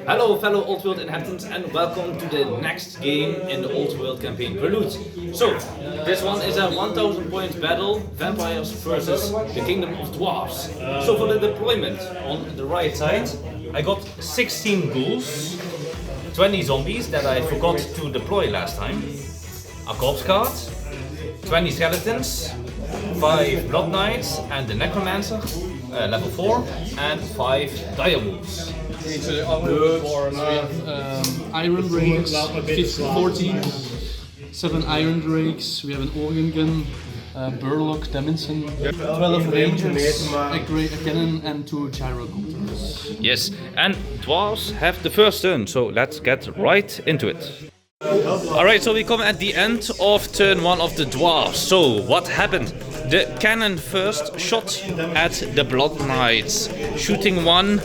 Hello fellow Old World inhabitants and welcome to the next game in the Old World campaign Prelude. So, this one is a 1000 point battle, vampires versus the Kingdom of Dwarfs. So for the deployment, on the right side, I got 16 ghouls, 20 zombies that I forgot to deploy last time, a corpse guard, 20 skeletons, 5 blood knights and the necromancer, level 4, and 5 dire wolves. Iron Rakes, 14, 7 Iron Rakes, we have an Organ Gun, Burlock, Dimension, 12 Rangers, a cannon and 2 gyrocopters. Yes, and dwarves have the first turn, so let's get right into it. Alright, so we come at the end of turn 1 of the dwarves. So, what happened? The cannon first shot at the blood knights, shooting one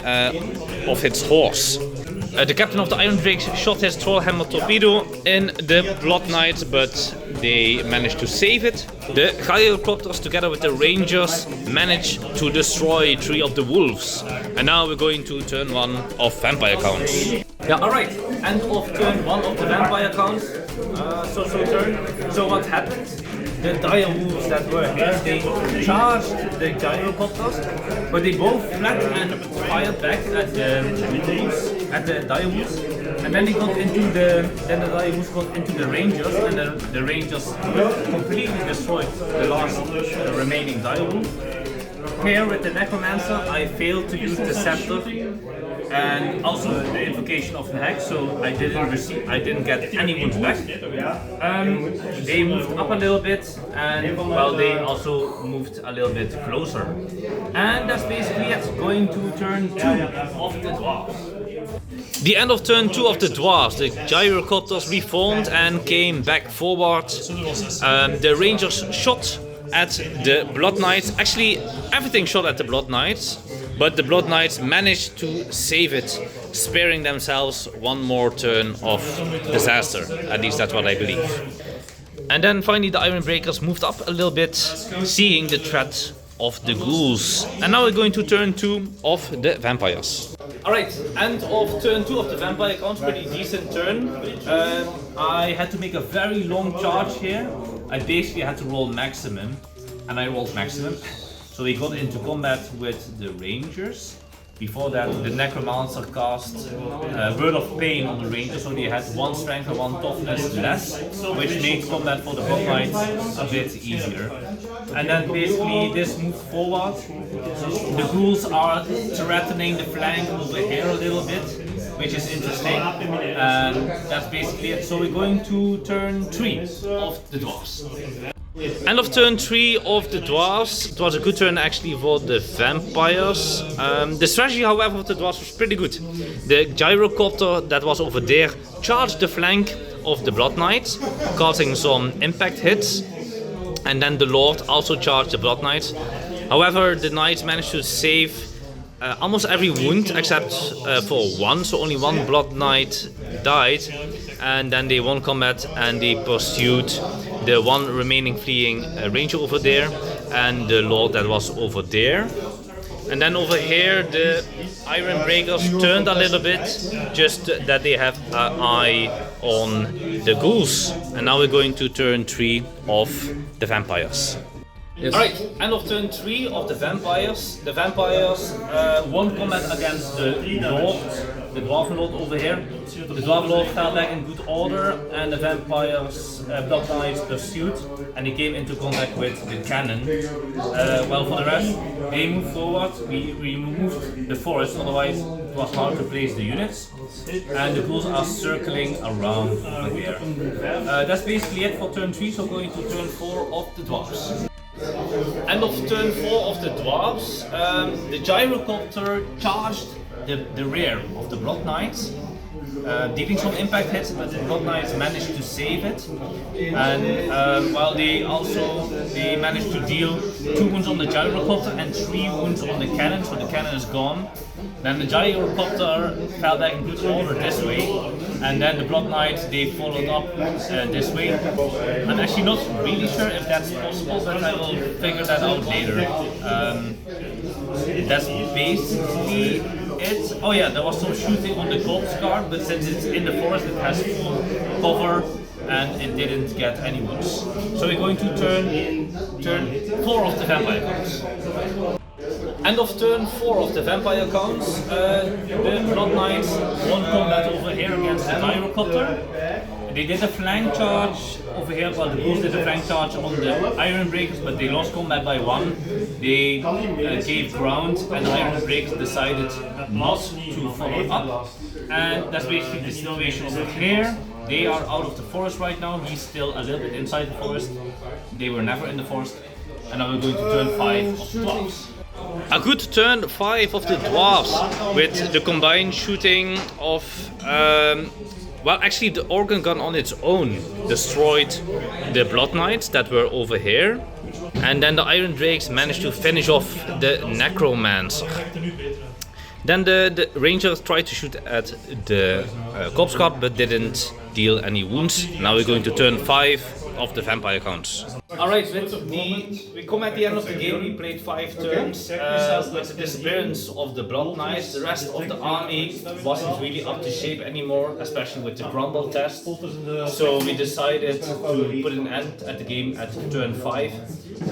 of its horse. The captain of the Iron Drakes shot his Trollhammer torpedo in the blood knights, but they managed to save it. The gyrocopters together with the rangers managed to destroy 3 of the wolves. And now we're going to turn 1 of vampire counts. Yeah, alright, end of turn 1 of the vampire counts. So what happened? The dire wolves that were here, they charged the gyrocopters, but they both fled and fired back at the dire wolves, and then they got into the dire wolves got into the rangers, and the rangers completely destroyed the last remaining dire wolf. Here with the necromancer, I failed to use the scepter and also the invocation of the hex, so I didn't get any wounds back. They moved up a little bit, and well, they also moved a little bit closer. And that's basically it. Going to turn 2 of the dwarves. The end of turn 2 of the dwarves, the gyrocopters reformed and came back forward. The rangers shot at the blood knights. Actually, everything shot at the blood knights, but the blood knights managed to save it, sparing themselves one more turn of disaster. At least that's what I believe. And then finally the Iron Breakers moved up a little bit, seeing the threat of the ghouls. And now we're going to turn 2 of the vampires. Alright, end of turn 2 of the vampire counts, pretty decent turn. I had to make a very long charge here. I basically had to roll maximum, and I rolled maximum. So we got into combat with the rangers. Before that, the necromancer cast Word of Pain on the rangers, so they had 1 strength and 1 toughness less, which made combat for the blood knights a bit easier. And then basically this moved forward. The ghouls are threatening the flank over here a little bit, which is interesting, and that's basically it. So we're going to turn 3 of the dwarves. End of turn 3 of the dwarves. It was a good turn actually for the vampires. The strategy, however, of the dwarves was pretty good. The gyrocopter that was over there charged the flank of the blood knights, causing some impact hits, and then the lord also charged the blood knights. However, the knights managed to save almost every wound except for 1, so only 1 blood knight died, and then they won combat and they pursued the 1 remaining fleeing ranger over there and the lord that was over there. And then over here the Iron Breakers turned a little bit, just that they have an eye on the ghouls. And now we're going to turn 3 of the vampires. Yes. Alright, end of turn 3 of the vampires. The vampires won combat against the lord, the Dwarven Lord over here. The Dwarven Lord fell back in good order, and the vampires, blood knights pursued, and they came into contact with the cannon. Well, for the rest, they moved forward. We removed the forest, otherwise it was hard to place the units. And the ghouls are circling around over here. That's basically it for turn 3, so going to turn 4 of the dwarves. End of turn 4 of the dwarves, the gyrocopter charged the rear of the blood knights, dealing some impact hits, but the blood knights managed to save it. And while they managed to deal 2 wounds on the gyrocopter and 3 wounds on the cannon, so the cannon is gone. Then the gyrocopter fell back in good order this way, and then the blood knights, they followed up this way. I'm actually not really sure if that's possible, but I will figure that out later. That's basically Oh yeah, there was some shooting on the corpse guard, but since it's in the forest, it has full cover and it didn't get any wounds. So we're going to turn 4 of the vampire counts. End of turn 4 of the vampire counts. The Blood Knights won combat over here against the Gyrocopter. They did a flank charge over here, well the Bulls did a flank charge on the Iron Breakers, but they lost combat by 1. They gave ground and the Iron Breakers decided not to follow up. And that's basically the situation over here. They are out of the forest right now, he's still a little bit inside the forest. They were never in the forest. And now we're going to turn 5 of the Dwarfs. A good turn 5 of the Dwarfs with the combined shooting of well, actually the organ gun on its own destroyed the Blood Knights that were over here. And then the Iron Drakes managed to finish off the Necromancer. Then the Rangers tried to shoot at the Corpse Guard but didn't deal any wounds. Now we're going to turn 5 of the vampire counts. Alright, we come at the end of the game. We played 5 turns with the disappearance of the Blood Knights. The rest of the army wasn't really up to shape anymore, especially with the Grumble test. So we decided to put an end at the game at turn 5.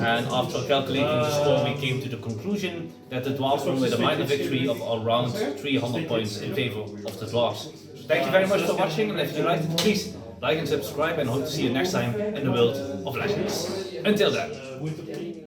And after calculating the score, we came to the conclusion that the Dwarfs won with a minor victory of around 300 points in favor of the Dwarfs. Thank you very much for watching, and if you liked it, please like and subscribe, and hope to see you next time in the world of Legends. Until then.